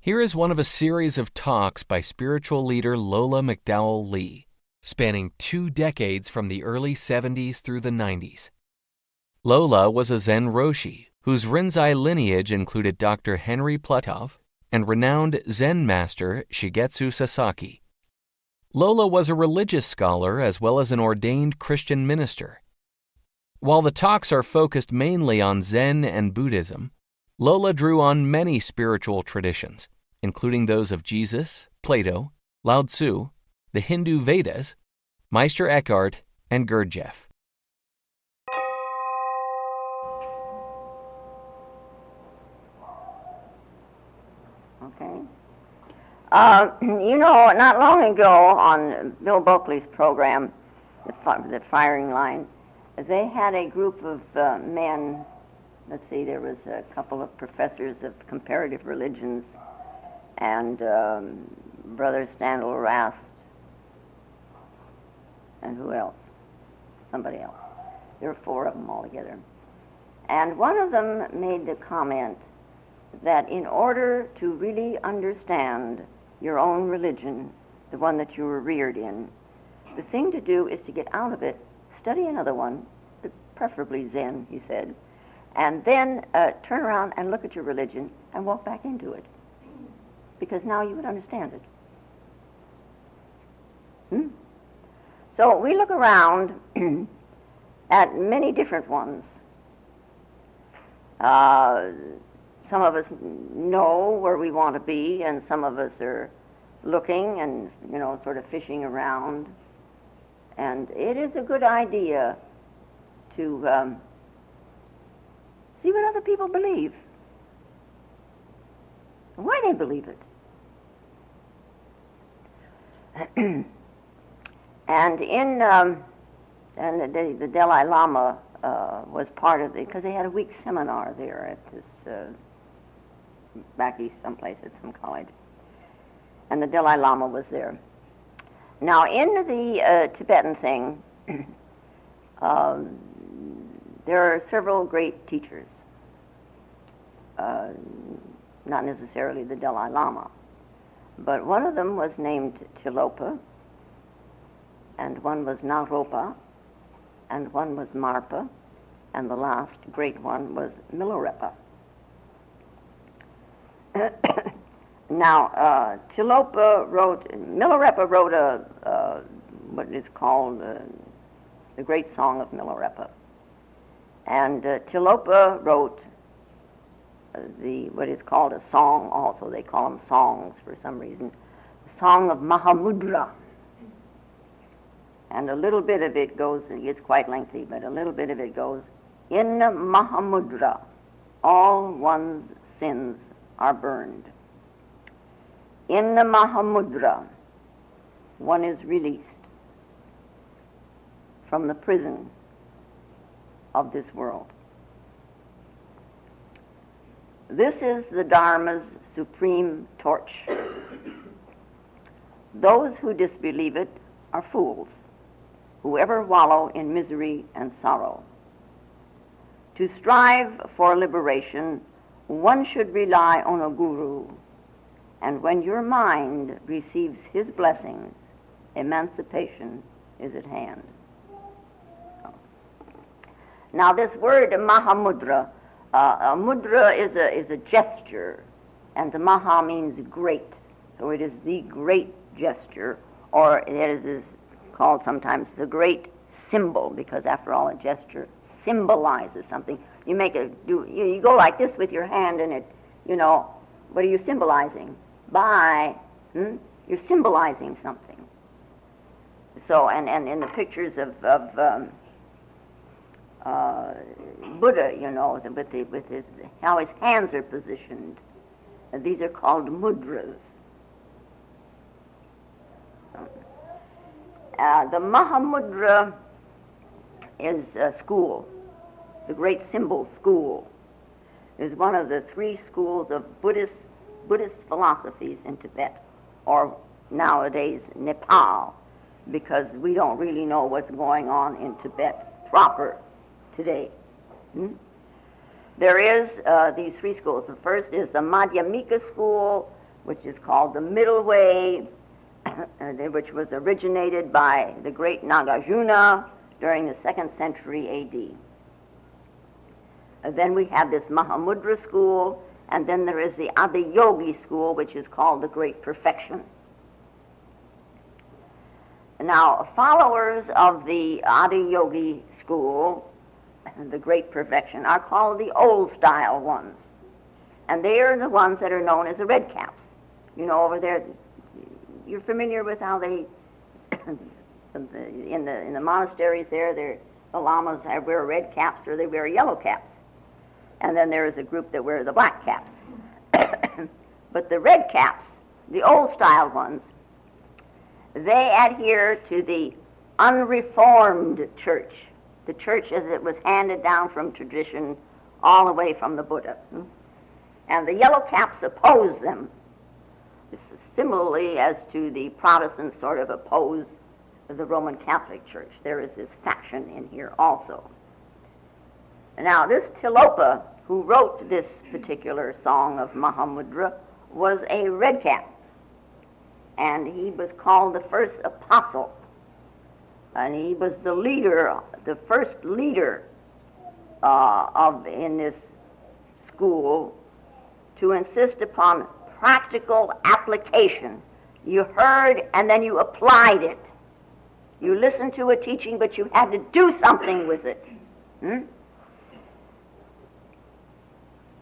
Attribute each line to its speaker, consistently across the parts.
Speaker 1: Here is one of a series of talks by spiritual leader Lola McDowell Lee, spanning 2 decades from the early 70s through the 90s. Lola was a Zen Roshi, whose Rinzai lineage included Dr. Henry Platov and renowned Zen master Shigetsu Sasaki. Lola was a religious scholar as well as an ordained Christian minister. While the talks are focused mainly on Zen and Buddhism, Lola drew on many spiritual traditions, including those of Jesus, Plato, Lao Tzu, the Hindu Vedas, Meister Eckhart, and Gurdjieff.
Speaker 2: Okay. Not long ago on Bill Bulkeley's program, the Firing Line, they had a group of men. Let's see, there was a couple of professors of comparative religions and Brother Standel Rast, and who else? Somebody else. There were 4 of them altogether. And one of them made the comment that in order to really understand your own religion, the one that you were reared in, the thing to do is to get out of it, study another one, preferably Zen, he said, and then turn around and look at your religion and walk back into it, because now you would understand it. So we look around at many different ones. Some of us know where we want to be, and some of us are looking and, sort of fishing around. And it is a good idea to see what other people believe, and why they believe it. And the Dalai Lama was part of it, because they had a week seminar there at this, back east someplace at some college. And the Dalai Lama was there. Now, in the Tibetan thing, there are several great teachers, not necessarily the Dalai Lama, but one of them was named Tilopa, and one was Naropa, and one was Marpa, and the last great one was Milarepa. Now, Milarepa wrote what is called the Great Song of Milarepa. And Tilopa wrote what is called a song also. They call them songs for some reason. The Song of Mahamudra. And a little bit of it goes, it gets quite lengthy, but a little bit of it goes, in Mahamudra, all one's sins are burned. In the Mahamudra, one is released from the prison of this world. This is the Dharma's supreme torch. Those who disbelieve it are fools, who ever wallow in misery and sorrow. To strive for liberation, one should rely on a guru, and when your mind receives his blessings, emancipation is at hand. Now, this word Mahamudra, mudra is a gesture, and the Maha means great, so it is the great gesture, or it is called sometimes the great symbol, because after all, a gesture symbolizes something. You go like this with your hand, and it, what are you symbolizing? You're symbolizing something. So, and in the pictures of Buddha, with how his hands are positioned, these are called mudras. The Mahamudra is a school, the great symbol school. Is one of the 3 schools of Buddhist philosophies in Tibet, or nowadays Nepal, because we don't really know what's going on in Tibet proper today. There is these 3 schools. The first is the Madhyamika school, which is called the Middle Way, which was originated by the great Nagarjuna during the 2nd century A.D. Then we have this Mahamudra school, and then there is the Adiyogi school, which is called the Great Perfection. Now, followers of the Adiyogi school, the Great Perfection, are called the old-style ones. And they are the ones that are known as the red caps. You know, over there, you're familiar with how they, in the monasteries there, the lamas wear red caps or they wear yellow caps. And then there is a group that wear the black caps. But the red caps, the old-style ones, they adhere to the unreformed church, the church as it was handed down from tradition all the way from the Buddha. And the yellow caps oppose them, similarly as to the Protestants sort of oppose the Roman Catholic Church. There is this faction in here also. Now, this Tilopa, who wrote this particular song of Mahamudra, was a red cap. And he was called the first apostle. And he was the leader, the first leader in this school to insist upon practical application. You heard and then you applied it. You listened to a teaching, but you had to do something with it.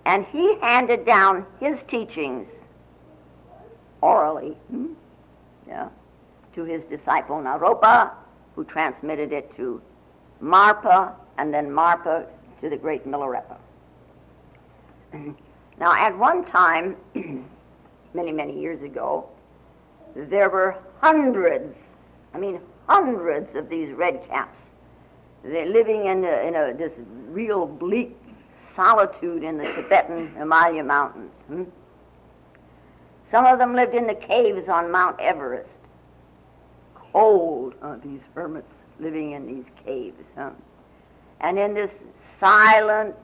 Speaker 2: And he handed down his teachings orally to his disciple Naropa, who transmitted it to Marpa, and then Marpa to the great Milarepa. Now, at one time, many, many years ago, there were hundreds of these red caps. They're living in this real bleak solitude in the Tibetan Himalaya mountains. Some of them lived in the caves on Mount Everest. Cold, these hermits living in these caves. And in this silent,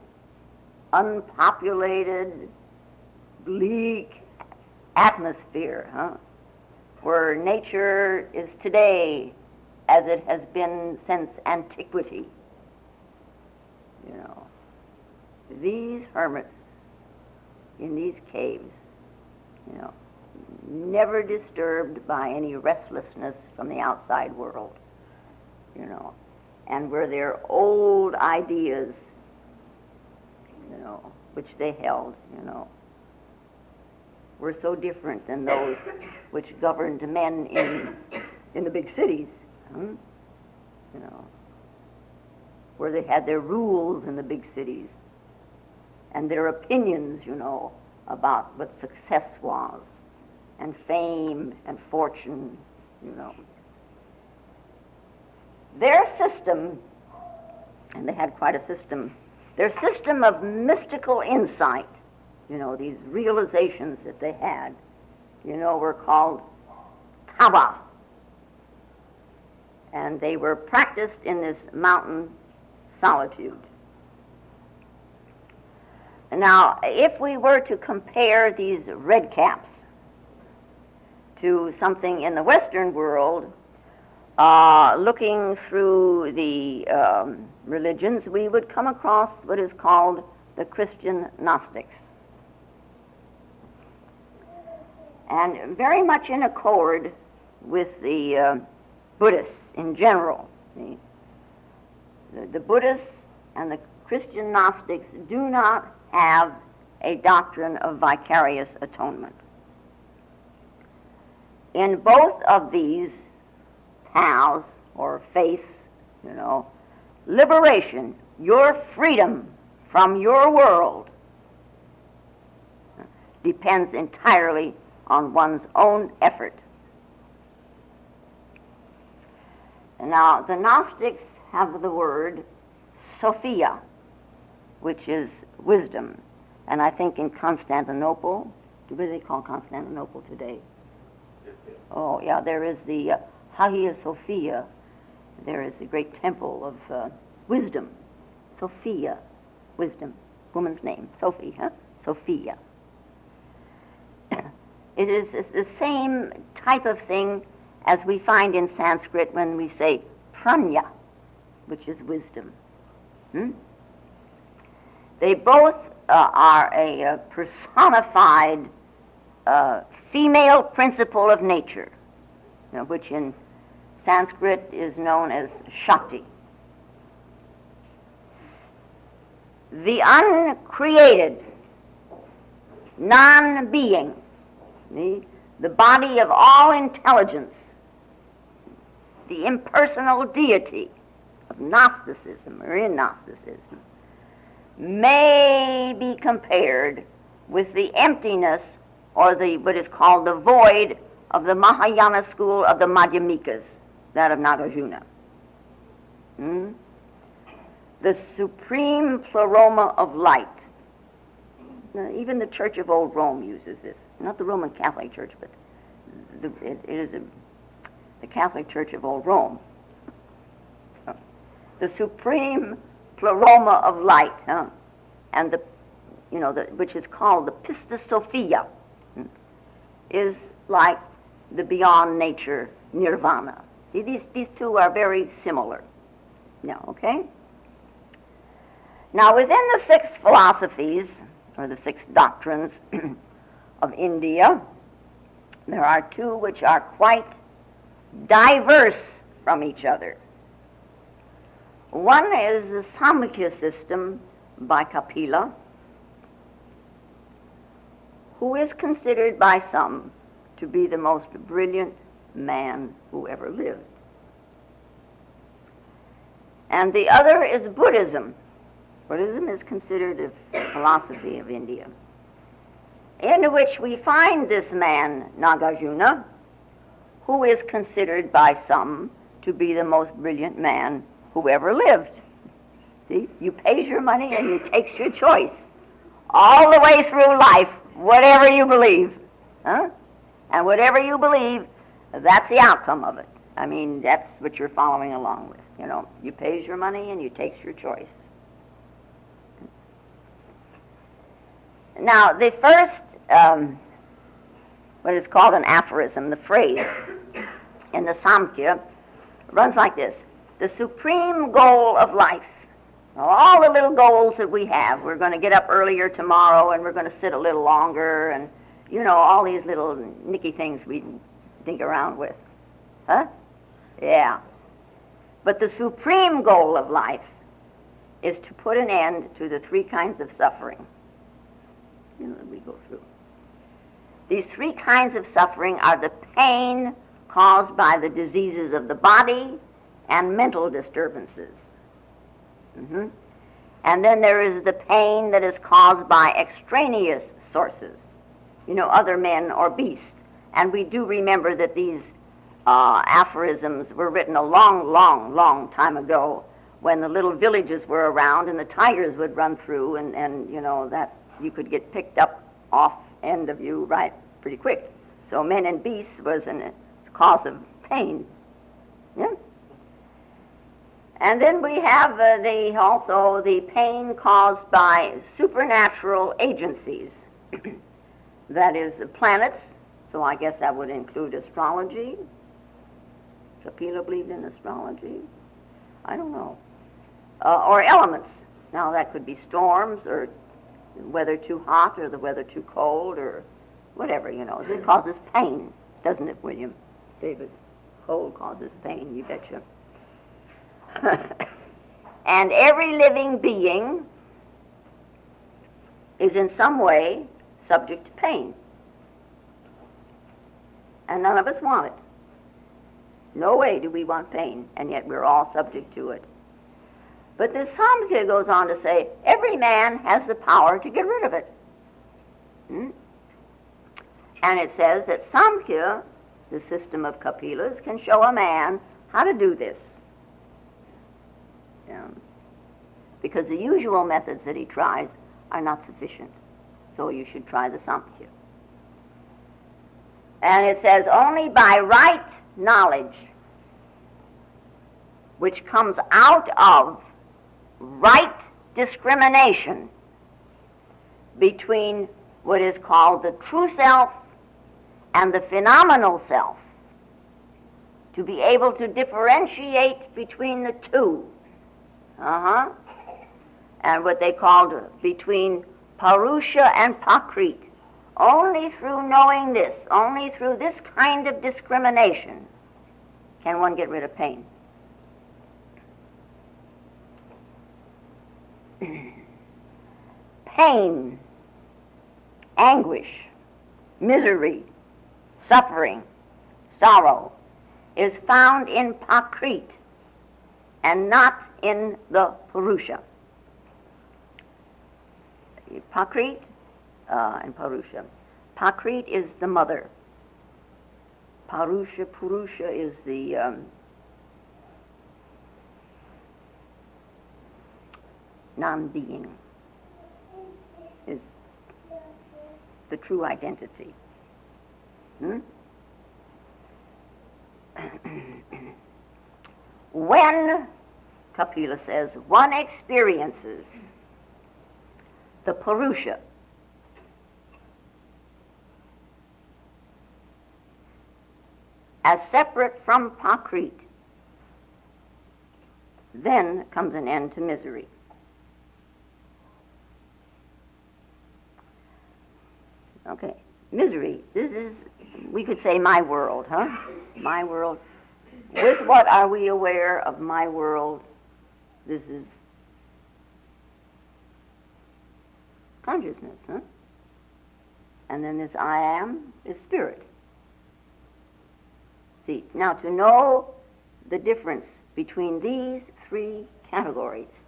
Speaker 2: unpopulated, bleak atmosphere, where nature is today as it has been since antiquity. You know, these hermits in these caves, you know, never disturbed by any restlessness from the outside world, you know, and where their old ideas, you know, which they held, you know, were so different than those which governed men in the big cities, you know, where they had their rules in the big cities and their opinions, you know, about what success was and fame and fortune, you know. Their system, and they had quite a system, their system of mystical insight, you know, these realizations that they had, you know, were called Kava. And they were practiced in this mountain solitude. Now, if we were to compare these red caps to something in the Western world, looking through the religions, we would come across what is called the Christian Gnostics. And very much in accord with the Buddhists in general. The Buddhists and the Christian Gnostics do not have a doctrine of vicarious atonement. In both of these paths or faiths, you know, liberation, your freedom from your world, depends entirely on one's own effort. Now, the Gnostics have the word Sophia, which is wisdom. And I think in Constantinople, what do they call Constantinople today? Oh, yeah, there is the Hagia Sophia. There is the great temple of wisdom. Sophia, wisdom, woman's name, Sophie, Sophia. It is the same type of thing as we find in Sanskrit when we say pranya, which is wisdom. They both are a personified female principle of nature, which in Sanskrit is known as Shakti. The uncreated, non-being, the body of all intelligence, the impersonal deity of Gnosticism or in Gnosticism, may be compared with the emptiness or what is called the void of the Mahayana school of the Madhyamikas, that of Nagarjuna. The supreme pleroma of light. Now, even the Church of Old Rome uses this. Not the Roman Catholic Church, but it is the Catholic Church of Old Rome. The supreme pleroma of light, and which is called the Pista Sophia, is like the beyond nature nirvana. See, these two are very similar. Now, okay? Now, within the 6 philosophies, or the 6 doctrines of India, there are 2 which are quite diverse from each other. One is the Samkhya system by Kapila, who is considered by some to be the most brilliant man who ever lived. And the other is Buddhism. Buddhism is considered a philosophy of India, in which we find this man, Nagarjuna, who is considered by some to be the most brilliant man who ever lived. See, you pays your money and you takes your choice all the way through life, whatever you believe. And whatever you believe, that's the outcome of it. I mean, that's what you're following along with. You pays your money and you takes your choice. Now, the first, what is called an aphorism, the phrase in the Samkhya, runs like this: the supreme goal of life. Now, all the little goals that we have, we're going to get up earlier tomorrow and we're going to sit a little longer, and all these little nicky things we dig around with. Yeah. But the supreme goal of life is to put an end to the 3 kinds of suffering that we go through. These 3 kinds of suffering are the pain caused by the diseases of the body and mental disturbances. And then there is the pain that is caused by extraneous sources, other men or beasts. And we do remember that these aphorisms were written a long, long, long time ago, when the little villages were around and the tigers would run through, and that you could get picked up off end of you right pretty quick. So men and beasts was a cause of pain. Yeah. And then we have also the pain caused by supernatural agencies. That is the planets, so I guess that would include astrology. Kapila believed in astrology. I don't know. Or elements. Now that could be storms, or weather too hot, or the weather too cold, or whatever, It causes pain, doesn't it, William? David, cold causes pain, you betcha. And every living being is in some way subject to pain. And none of us want it. No way do we want pain, and yet we're all subject to it. But the Samkhya goes on to say, every man has the power to get rid of it. And it says that Samkhya, the system of Kapilas, can show a man how to do this. Because the usual methods that he tries are not sufficient. So you should try the Samkhya. And it says, only by right knowledge, which comes out of right discrimination between what is called the true self and the phenomenal self, to be able to differentiate between the two. And what they called between Purusha and Prakriti. Only through knowing this, only through this kind of discrimination, can one get rid of pain. Pain, anguish, misery, suffering, sorrow is found in Prakriti and not in the Purusha. Prakriti and Purusha. Prakriti is the mother. Purusha is the non-being, is the true identity. When, Kapila says, one experiences the Purusha, as separate from Prakriti, then comes an end to misery. Okay, misery. This is, we could say, my world, huh? My world. With what are we aware of my world? This is consciousness, huh? And then this I am is spirit. See, now to know the difference between these three categories,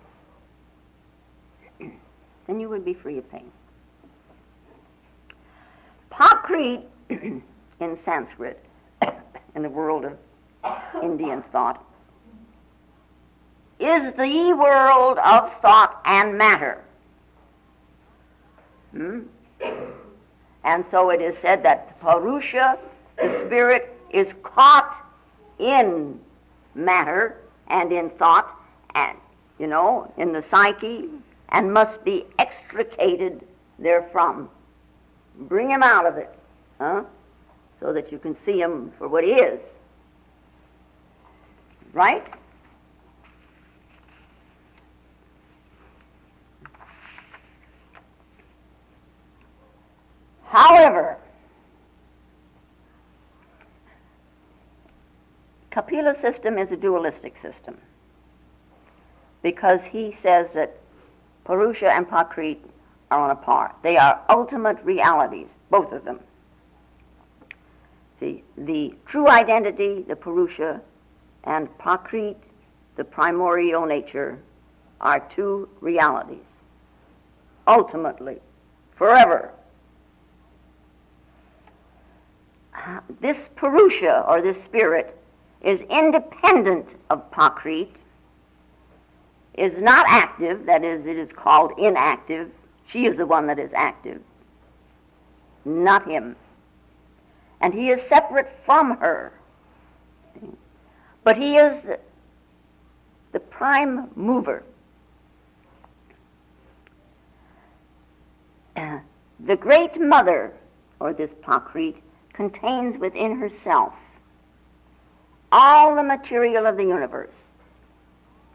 Speaker 2: then you would be free of pain. Prakriti in Sanskrit, in the world of Indian thought, is the world of thought and matter. And so it is said that Purusha, the spirit, is caught in matter and in thought and, in the psyche, and must be extricated therefrom. Bring him out of it, so that you can see him for what he is. Right? However, Kapila's system is a dualistic system, because he says that Purusha and Prakriti are on a par. They are ultimate realities, both of them. See, the true identity, the Purusha, and Prakriti, the primordial nature, are two realities, ultimately, forever. This Purusha, or this spirit, is independent of Prakriti, is not active, that is, it is called inactive. She is the one that is active, not him. And he is separate from her. But he is the prime mover. The great mother, or this Prakriti, contains within herself all the material of the universe,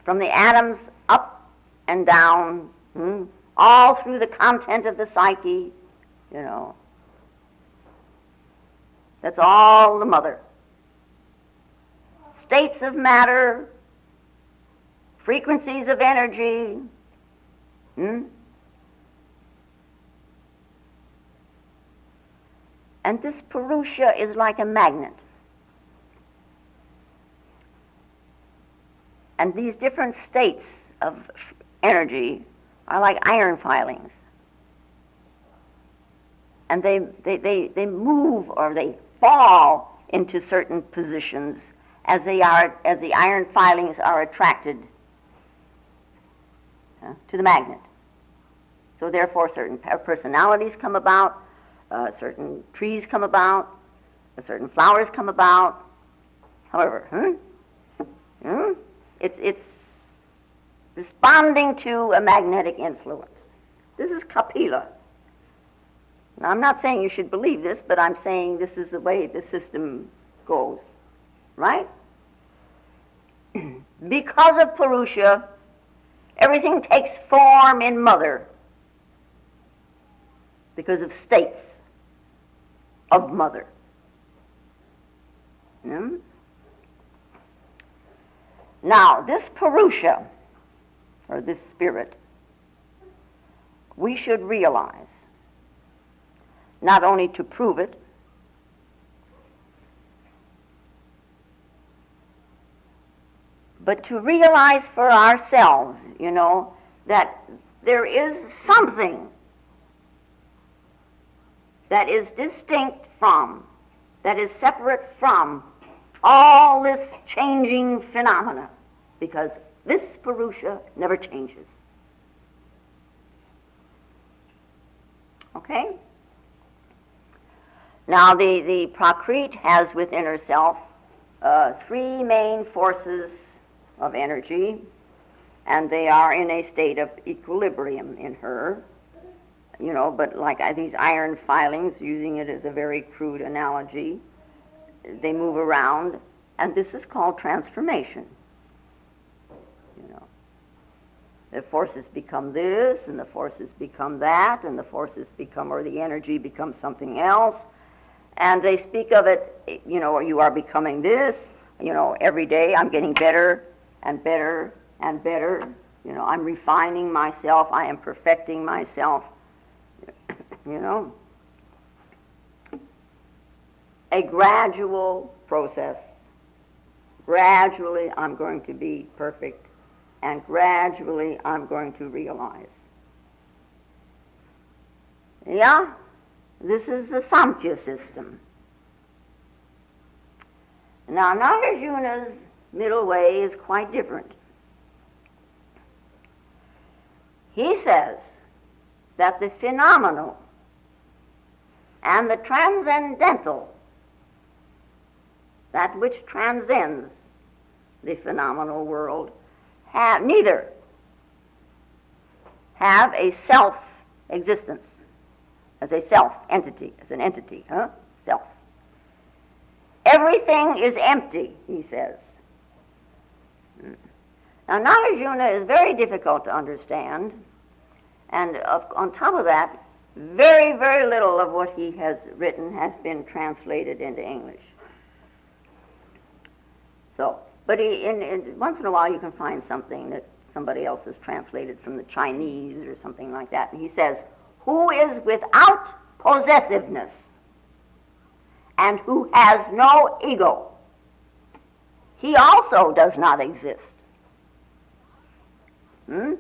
Speaker 2: from the atoms up and down, all through the content of the psyche, That's all the mother. States of matter, frequencies of energy, And this Purusha is like a magnet. And these different states of energy are like iron filings. And they move or they fall into certain positions as the iron filings are attracted to the magnet. So therefore certain personalities come about, certain trees come about, certain flowers come about. However, it's responding to a magnetic influence. This is Kapila. Now, I'm not saying you should believe this, but I'm saying this is the way the system goes, right? Because of Purusha, everything takes form in mother because of states of mother. Now, this Purusha, or this spirit, we should realize, not only to prove it, but to realize for ourselves, that there is something that is distinct from, that is separate from all this changing phenomena, because this Purusha never changes. Okay? Now, the Prakriti has within herself three main forces of energy, and they are in a state of equilibrium in her, but like these iron filings, using it as a very crude analogy, they move around, and this is called transformation. The forces become this, and the forces become that, and the forces become, or the energy becomes something else, and they speak of it, you are becoming this, every day I'm getting better and better and better, I'm refining myself, I am perfecting myself, a gradual process. Gradually I'm going to be perfect, and gradually I'm going to realize. Yeah, this is the Samkhya system. Now, Nagarjuna's middle way is quite different. He says that the phenomenal and the transcendental, that which transcends the phenomenal world, neither have a self-existence, as a self-entity, as an entity, self. Everything is empty, he says. Now, Nagarjuna is very difficult to understand, and on top of that, very, very little of what he has written has been translated into English. So, but once in a while you can find something that somebody else has translated from the Chinese or something like that, and he says, who is without possessiveness and who has no ego, he also does not exist. When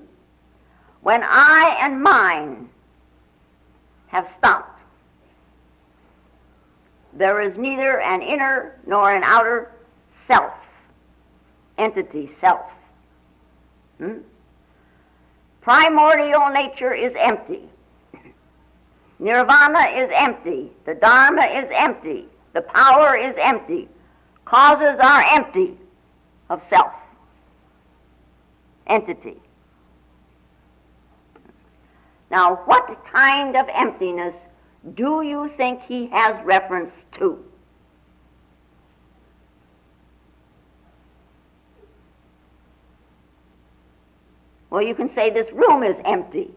Speaker 2: I and mine have stopped, there is neither an inner nor an outer self, entity, self. Primordial nature is empty. Nirvana is empty. The Dharma is empty. The power is empty. Causes are empty of self, entity. Now, what kind of emptiness do you think he has reference to? Well, you can say this room is empty.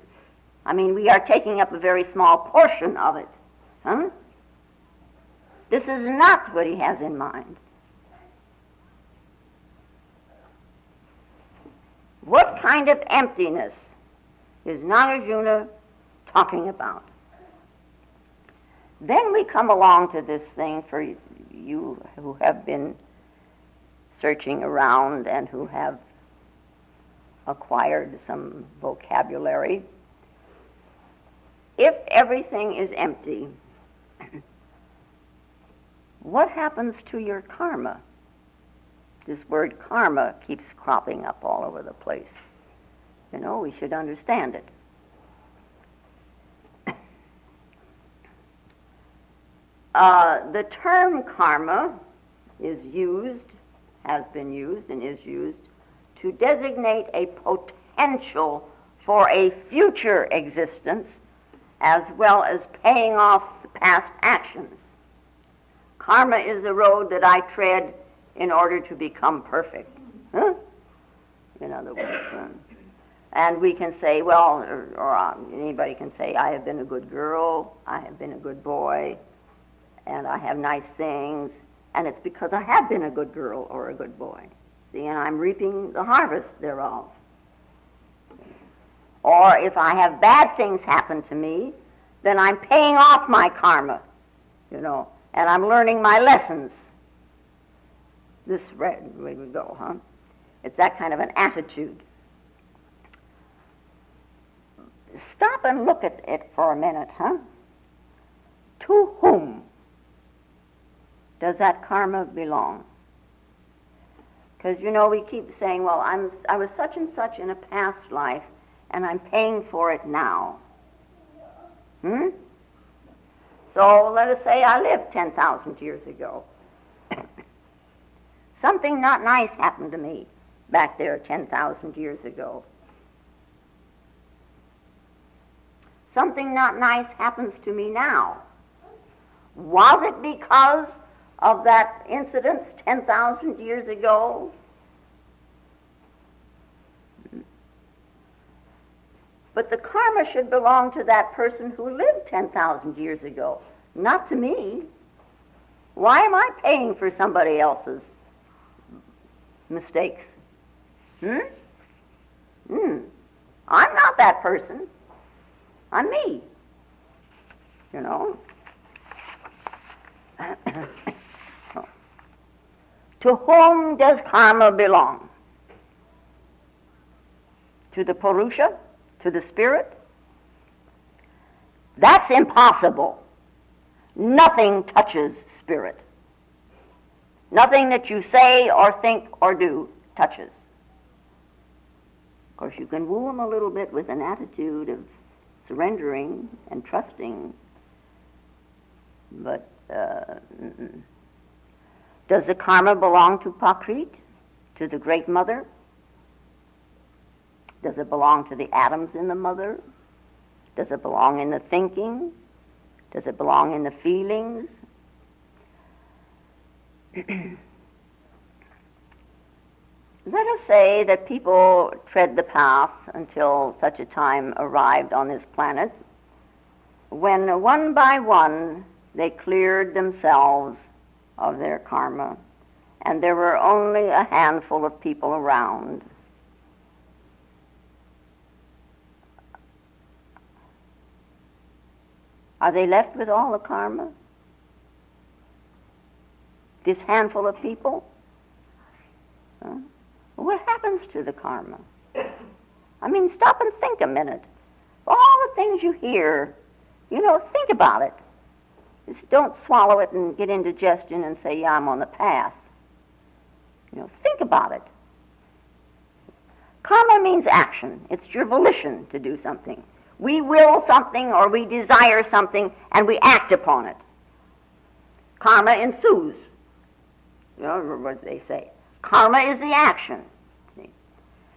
Speaker 2: I mean, we are taking up a very small portion of it. This is not what he has in mind. What kind of emptiness is Nagarjuna talking about? Then we come along to this thing for you who have been searching around and who have acquired some vocabulary. If everything is empty, what happens to your karma? This word karma keeps cropping up all over the place. We should understand it. The term karma is used, has been used, and is used to designate a potential for a future existence as well as paying off the past actions. Karma is a road that I tread in order to become perfect. Huh? In other words, and we can say, well, or anybody can say, I have been a good girl, I have been a good boy, and I have nice things, and it's because I have been a good girl or a good boy. See, and I'm reaping the harvest thereof. Or if I have bad things happen to me, then I'm paying off my karma, and I'm learning my lessons. This way we go, huh? It's that kind of an attitude. Stop and look at it for a minute, huh? To whom does that karma belong? Because, we keep saying, well, I was such and such in a past life, and I'm paying for it now. So let us say I lived 10,000 years ago. Something not nice happened to me back there 10,000 years ago. Something not nice happens to me now. Was it because of that incident 10,000 years ago? But the karma should belong to that person who lived 10,000 years ago, not to me. Why am I paying for somebody else's mistakes? I'm not that person. I'm me. To whom does karma belong? To the Purusha? To the spirit? That's impossible. Nothing touches spirit. Nothing that you say or think or do touches. Of course, you can woo them a little bit with an attitude of surrendering and trusting, but does the karma belong to Prakriti, to the Great Mother? Does it belong to the atoms in the mother? Does it belong in the thinking? Does it belong in the feelings? Let us say that people tread the path until such a time arrived on this planet when one by one they cleared themselves of their karma, and there were only a handful of people around. Are they left with all the karma? This handful of people? What happens to the karma? Stop and think a minute. All the things you hear, think about it. Just don't swallow it and get indigestion and say, yeah, I'm on the path. Think about it. Karma means action. It's your volition to do something. We will something or we desire something and we act upon it. Karma ensues. What they say. Karma is the action. See?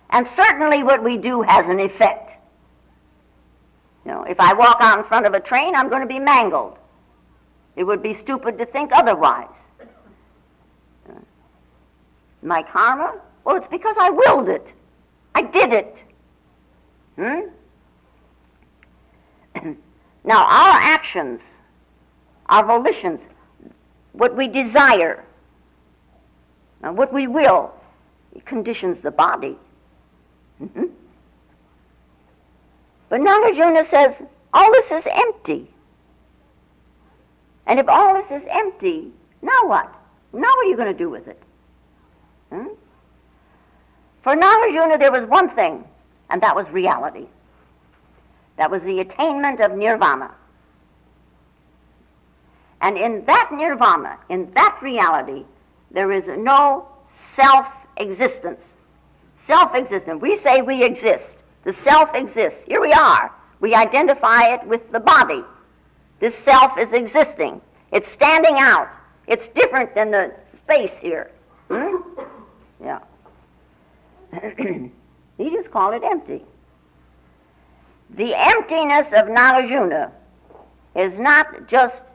Speaker 2: And certainly what we do has an effect. If I walk out in front of a train, I'm going to be mangled. It would be stupid to think otherwise. My karma? Well, it's because I willed it. I did it. Now, our actions, our volitions, what we desire, what we will, it conditions the body. But Nagarjuna says, all this is empty. And if all this is empty, now what? Now what are you going to do with it? For Nagarjuna, there was one thing, and that was reality. That was the attainment of nirvana. And in that nirvana, in that reality, there is no self-existence. Self-existence. We say we exist. The self exists. Here we are. We identify it with the body. This self is existing. It's standing out. It's different than the space here. Yeah. He just called it empty. The emptiness of Nagarjuna is not just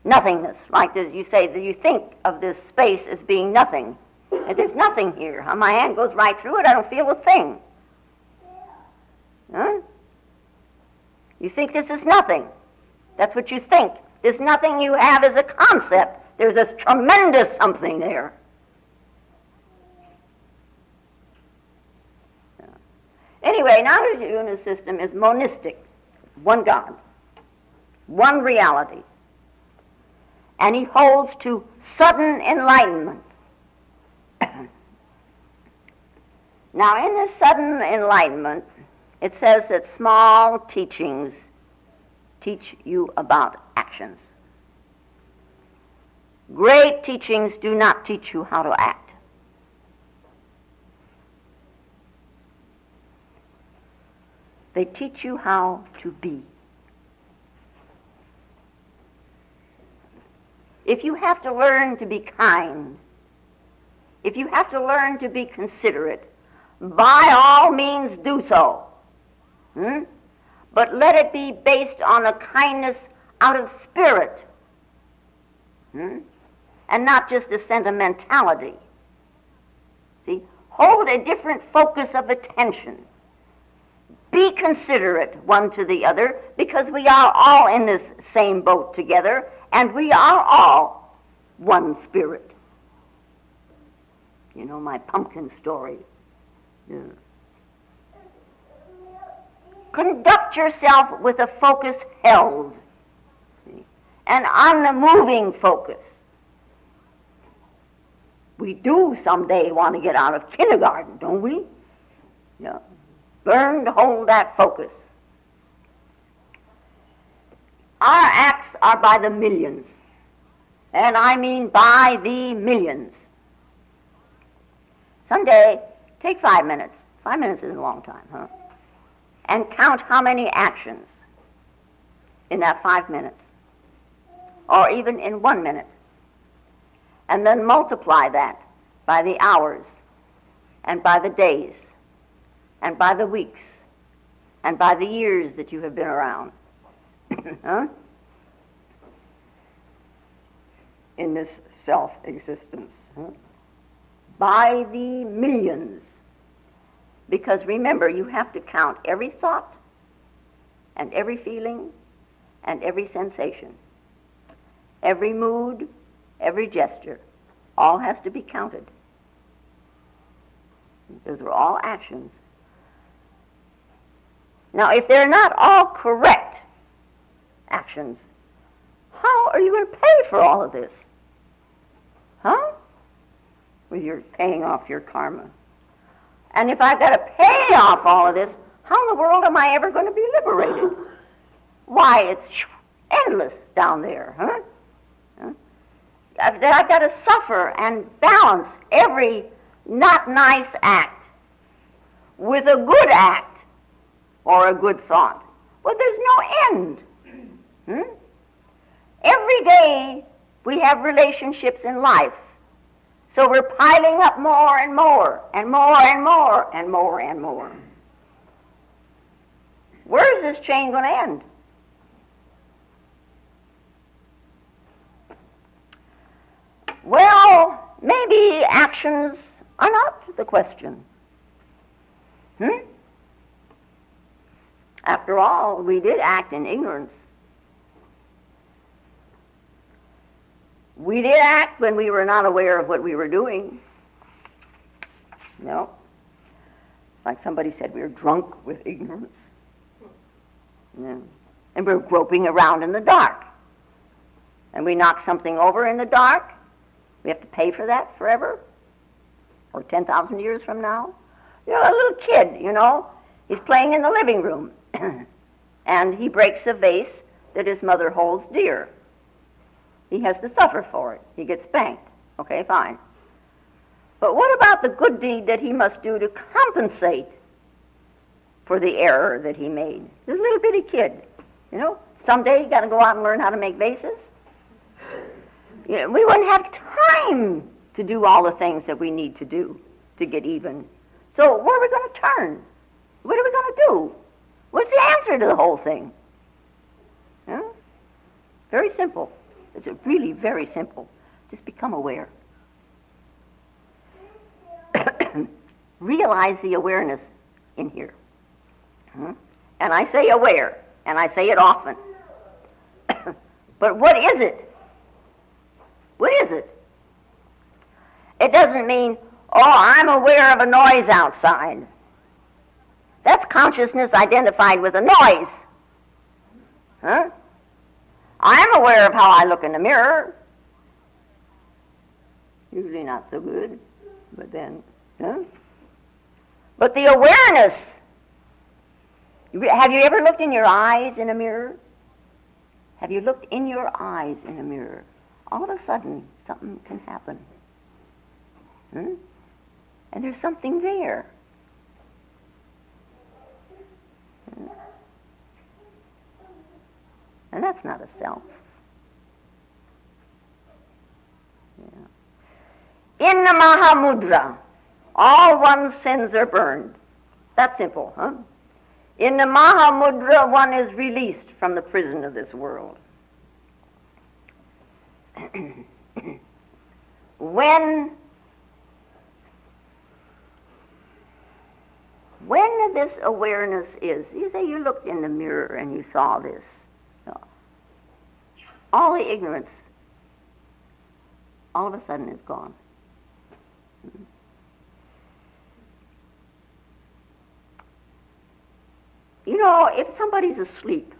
Speaker 2: nothingness, like this, you say that you think of this space as being nothing. And there's nothing here. My hand goes right through it, I don't feel a thing. Huh? You think this is nothing. That's what you think. There's nothing you have as a concept. There's a tremendous something there. Anyway, Nagarjuna's system is monistic, one God, one reality. And he holds to sudden enlightenment. Now, in this sudden enlightenment, it says that small teachings teach you about actions. Great teachings do not teach you how to act. They teach you how to be. If you have to learn to be kind, if you have to learn to be considerate, by all means do so. But let it be based on a kindness out of spirit, and not just a sentimentality. See, hold a different focus of attention. Be considerate one to the other, because we are all in this same boat together, and we are all one spirit. You know my pumpkin story. Yeah. Conduct yourself with a focus held, an unmoving focus. We do someday want to get out of kindergarten, don't we? Yeah. Learn to hold that focus. Our acts are by the millions, and I mean by the millions. Someday, take 5 minutes. 5 minutes isn't a long time, huh? And count how many actions in that 5 minutes, or even in 1 minute. And then multiply that by the hours, and by the days, and by the weeks, and by the years that you have been around. Huh? In this self-existence. Huh? By the millions. Because remember, you have to count every thought, and every feeling, and every sensation. Every mood, every gesture, all has to be counted. Those are all actions. Now, if they're not all correct actions, how are you going to pay for all of this? Huh? With your paying off your karma. And if I've got to pay off all of this, how in the world am I ever going to be liberated? Why, it's endless down there, huh? I've got to suffer and balance every not nice act with a good act or a good thought. Well, there's no end. Every day we have relationships in life. So we're piling up more and more, and more and more, and more and more. Where's this chain going to end? Well, maybe actions are not the question. After all, we did act in ignorance. We did act when we were not aware of what we were doing. No. Like somebody said, we were drunk with ignorance. Yeah. And we're groping around in the dark. And we knock something over in the dark. We have to pay for that forever? Or 10,000 years from now? You know, a little kid, he's playing in the living room. And he breaks a vase that his mother holds dear. He has to suffer for it. He gets spanked. Okay, fine. But what about the good deed that he must do to compensate for the error that he made? This little bitty kid, someday you got to go out and learn how to make vases. We wouldn't have time to do all the things that we need to do to get even. So where are we going to turn? What are we going to do? What's the answer to the whole thing? Yeah? Very simple. It's really very simple. Just become aware. Realize the awareness in here. And I say aware, and I say it often. But what is it? What is it? It doesn't mean, oh, I'm aware of a noise outside. That's consciousness identified with a noise. Huh? I'm aware of how I look in the mirror. Usually not so good, but then, huh? But the awareness, have you ever looked in your eyes in a mirror? Have you looked in your eyes in a mirror? All of a sudden, something can happen. And there's something there. And that's not a self. Yeah. In the Mahamudra, all one's sins are burned. That's simple, huh? In the Mahamudra, one is released from the prison of this world. When this awareness is, you say you looked in the mirror and you saw this. All the ignorance, all of a sudden is gone. You know, if somebody's asleep,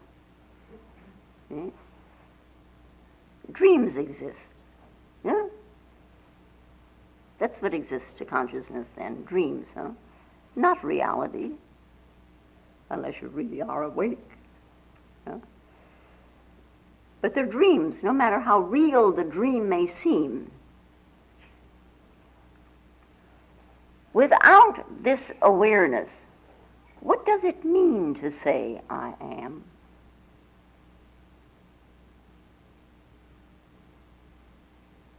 Speaker 2: dreams exist. Yeah? That's what exists to consciousness then, dreams, huh? Not reality, unless you really are awake. Yeah? But they're dreams, no matter how real the dream may seem. Without this awareness, what does it mean to say, I am?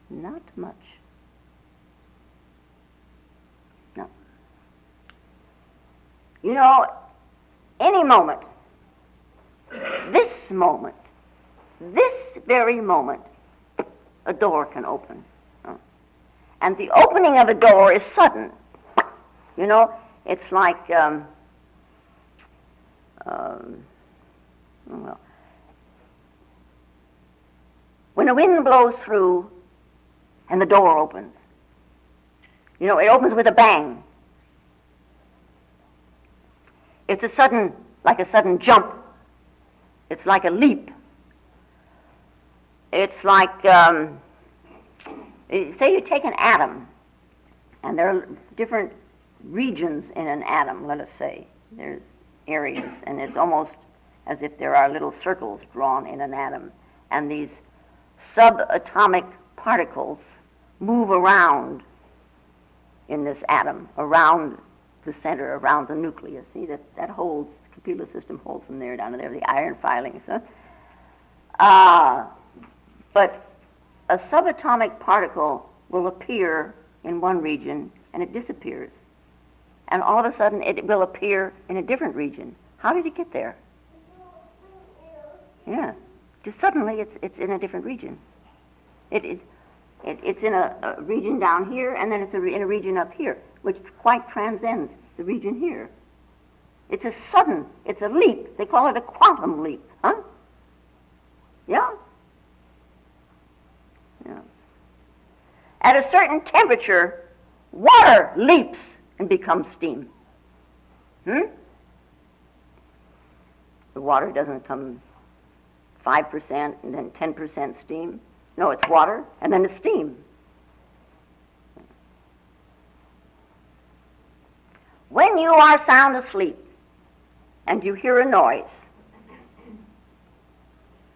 Speaker 2: Not much. No. You know, any moment, this very moment, a door can open. And the opening of a door is sudden. You know, it's like, when a wind blows through and the door opens, you know, it opens with a bang. It's like a sudden jump. It's like a leap. It's like, say you take an atom, and there are different regions in an atom, let us say. There's areas, and it's almost as if there are little circles drawn in an atom. And these subatomic particles move around in this atom, around the center, around the nucleus. See, that holds, the computer system holds from there down to there, the iron filings. Huh? But a subatomic particle will appear in one region and it disappears. And all of a sudden it will appear in a different region. How did it get there? Yeah, just suddenly it's in a different region. It's in a region down here, and then it's in a region up here, which quite transcends the region here. It's a leap. They call it a quantum leap, huh? Yeah? Yeah. At a certain temperature, water leaps and becomes steam. The water doesn't come 5% and then 10% steam. No, it's water and then it's steam. When you are sound asleep and you hear a noise,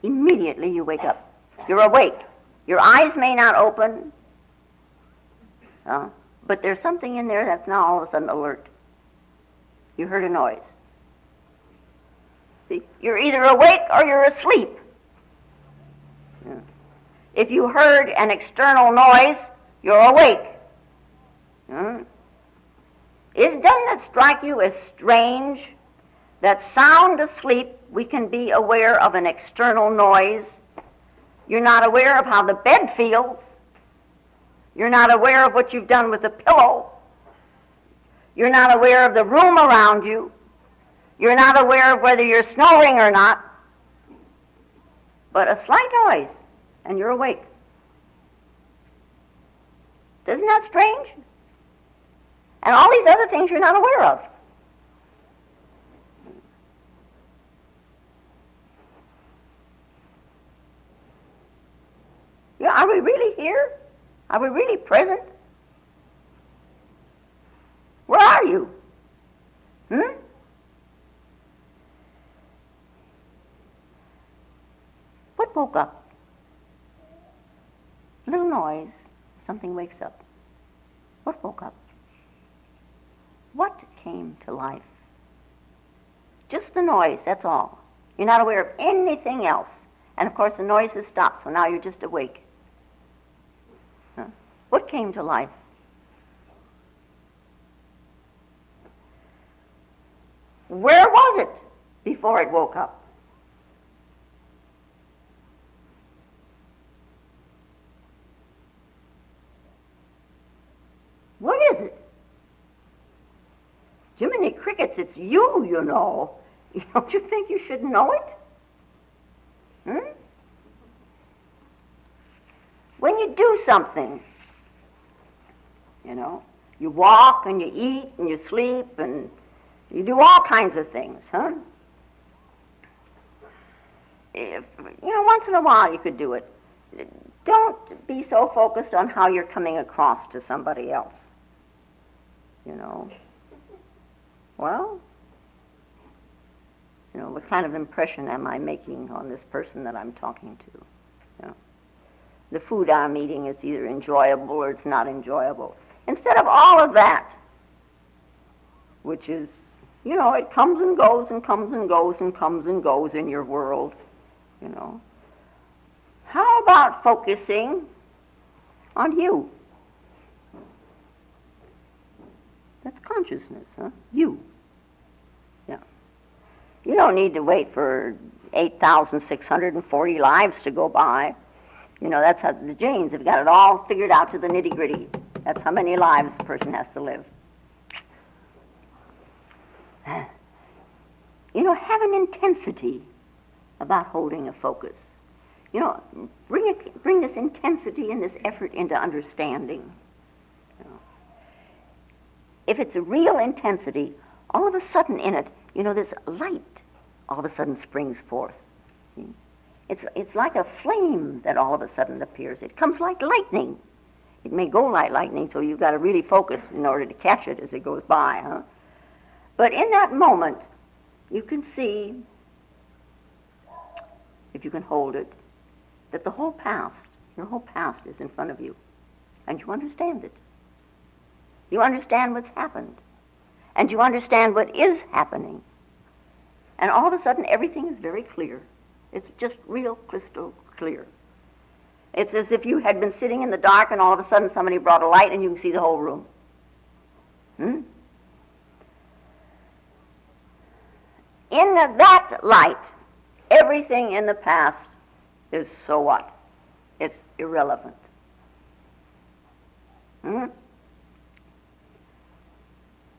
Speaker 2: immediately you wake up. You're awake. Your eyes may not open, but there's something in there that's now all of a sudden alert. You heard a noise. See, you're either awake or you're asleep. Yeah. If you heard an external noise, you're awake. Doesn't it strike you as strange that sound asleep, we can be aware of an external noise. You're not aware of how the bed feels. You're not aware of what you've done with the pillow. You're not aware of the room around you. You're not aware of whether you're snoring or not. But a slight noise, and you're awake. Isn't that strange? And all these other things you're not aware of. Yeah, are we really here? Are we really present? Where are you? What woke up? Little noise, something wakes up. What woke up? What came to life? Just the noise, that's all. You're not aware of anything else. And of course the noise has stopped, so now you're just awake. What came to life? Where was it before it woke up? What is it? Jiminy Crickets, it's you, you know. Don't you think you should know it? When you do something, you walk and you eat and you sleep and you do all kinds of things, Once in a while you could do it. Don't be so focused on how you're coming across to somebody else. Well, what kind of impression am I making on this person that I'm talking to? The food I'm eating is either enjoyable or it's not enjoyable. Instead of all of that, which is, it comes and goes and comes and goes and comes and goes in your world, How about focusing on you? That's consciousness, You. Yeah. You don't need to wait for 8,640 lives to go by. That's how the Jains have got it all figured out to the nitty-gritty. That's how many lives a person has to live. Have an intensity about holding a focus. Bring this intensity and this effort into understanding. If it's a real intensity, all of a sudden in it, this light all of a sudden springs forth. It's like a flame that all of a sudden appears. It comes like lightning. It may go like lightning, so you've got to really focus in order to catch it as it goes by. But in that moment, you can see, if you can hold it, that your whole past is in front of you. And you understand it. You understand what's happened. And you understand what is happening. And all of a sudden, everything is very clear. It's just real crystal clear. It's as if you had been sitting in the dark and all of a sudden somebody brought a light and you can see the whole room. In that light, everything in the past is so what? It's irrelevant.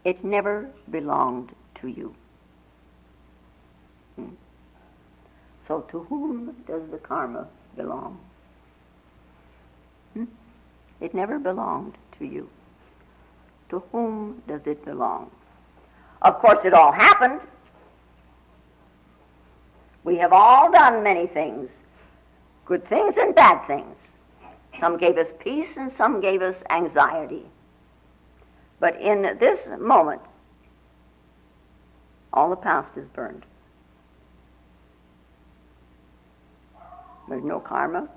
Speaker 2: It never belonged to you. So to whom does the karma belong? It never belonged to you. To whom does it belong? Of course, it all happened. We have all done many things, good things and bad things. Some gave us peace and some gave us anxiety. But in this moment, all the past is burned. There's no karma,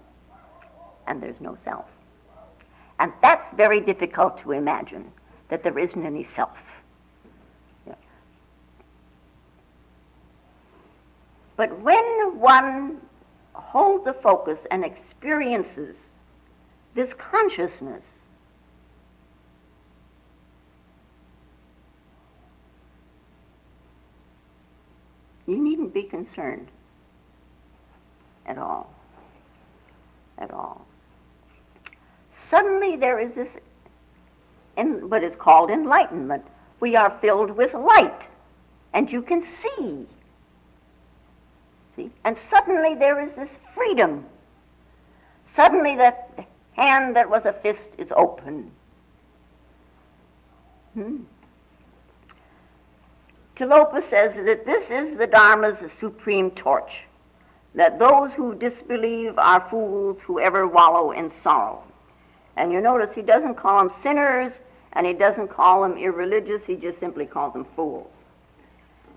Speaker 2: and there's no self. And that's very difficult to imagine, that there isn't any self. Yeah. But when one holds a focus and experiences this consciousness, be concerned at all. At all. Suddenly there is this, what is called enlightenment. We are filled with light, and you can see. See? And suddenly there is this freedom. Suddenly that hand that was a fist is open. Tilopa says that this is the Dharma's supreme torch, that those who disbelieve are fools who ever wallow in sorrow. And you notice he doesn't call them sinners, and he doesn't call them irreligious, he just simply calls them fools.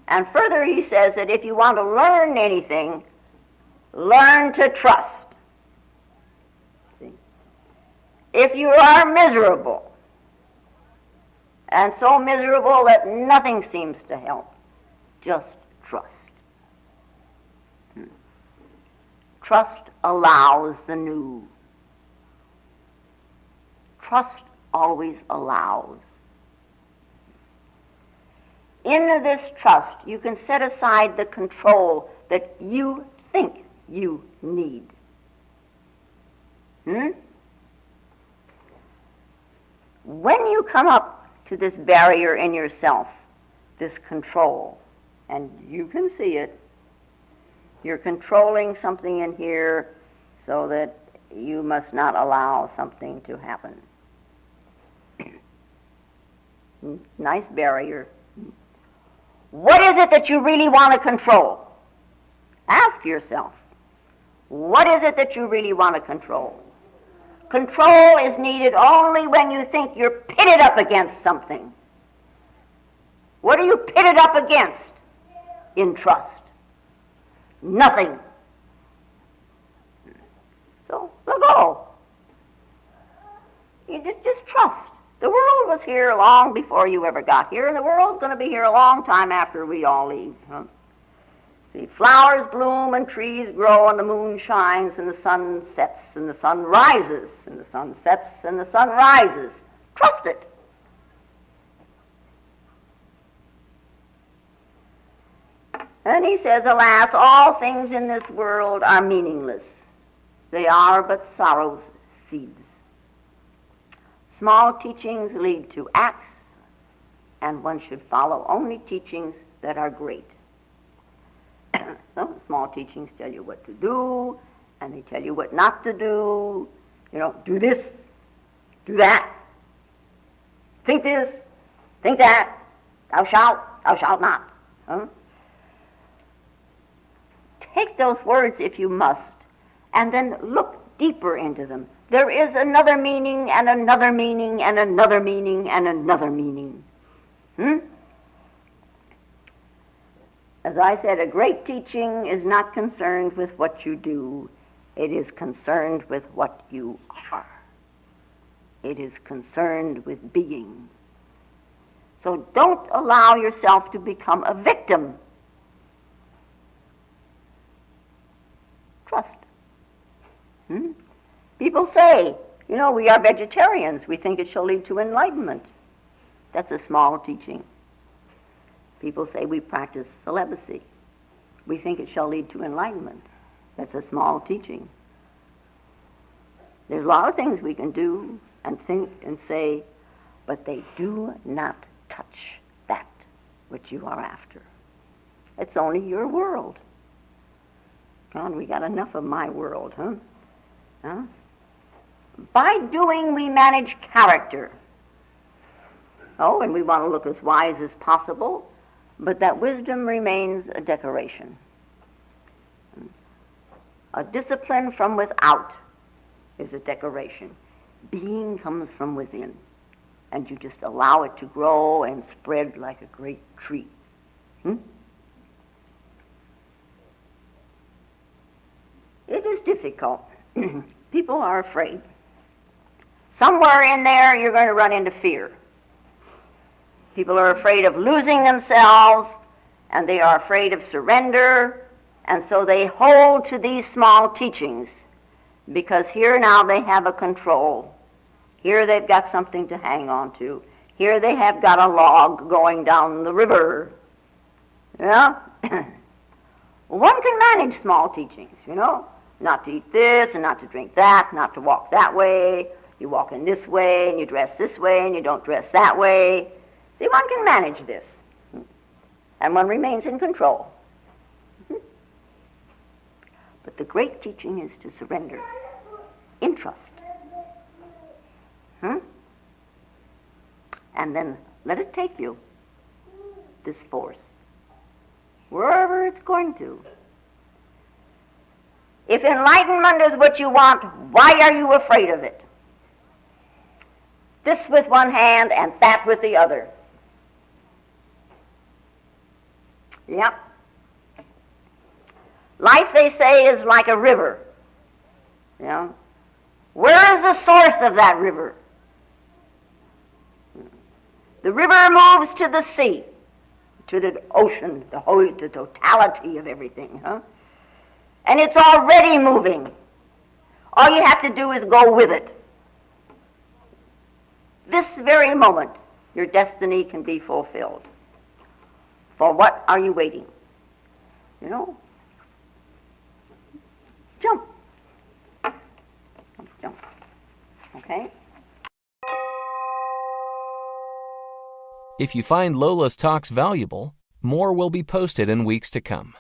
Speaker 2: And further he says that if you want to learn anything, learn to trust. See? If you are miserable, and so miserable that nothing seems to help, just trust. Trust allows the new. Trust always allows. In this trust, you can set aside the control that you think you need. When you come up to this barrier in yourself, this control, and you can see it, you're controlling something in here so that you must not allow something to happen. Nice barrier. What is it that you really want to control? Ask yourself, what is it that you really want to control? Control is needed only when you think you're pitted up against something. What are you pitted up against in trust? Nothing. So let go. You just trust. The world was here long before you ever got here, and the world's going to be here a long time after we all leave. See, flowers bloom and trees grow and the moon shines and the sun sets and the sun rises and the sun sets and the sun rises. Trust it. And he says, alas, all things in this world are meaningless. They are but sorrow's seeds. Small teachings lead to acts, and one should follow only teachings that are great. So small teachings tell you what to do, and they tell you what not to do. You know, do this, do that, think this, think that, thou shalt not. Take those words if you must, and then look deeper into them. There is another meaning, and another meaning, and another meaning, and another meaning. As I said, a great teaching is not concerned with what you do. It is concerned with what you are. It is concerned with being. So don't allow yourself to become a victim. Trust. People say, you know, we are vegetarians. We think it shall lead to enlightenment. That's a small teaching. People say we practice celibacy. We think it shall lead to enlightenment. That's a small teaching. There's a lot of things we can do and think and say, but they do not touch that which you are after. It's only your world. God, we got enough of my world, huh? By doing, we manage character. Oh, and we want to look as wise as possible, but that wisdom remains a decoration. A discipline from without is a decoration. Being comes from within, and you just allow it to grow and spread like a great tree. It is difficult. People are afraid. Somewhere in there, you're going to run into fear. People are afraid of losing themselves, and they are afraid of surrender, and so they hold to these small teachings, because here now they have a control. Here they've got something to hang on to. Here they have got a log going down the river. Yeah? One can manage small teachings, not to eat this and not to drink that, not to walk that way. You walk in this way and you dress this way and you don't dress that way. See, one can manage this. And one remains in control. But the great teaching is to surrender in trust. And then let it take you, this force, wherever it's going to. If enlightenment is what you want, why are you afraid of it? This with one hand and that with the other. Yep. Life, they say, is like a river. Where is the source of that river? The river moves to the sea, to the ocean, the totality of everything. And it's already moving. All you have to do is go with it. This very moment, your destiny can be fulfilled. For what are you waiting? Jump. Jump. Okay?
Speaker 1: If you find Lola's talks valuable, more will be posted in weeks to come.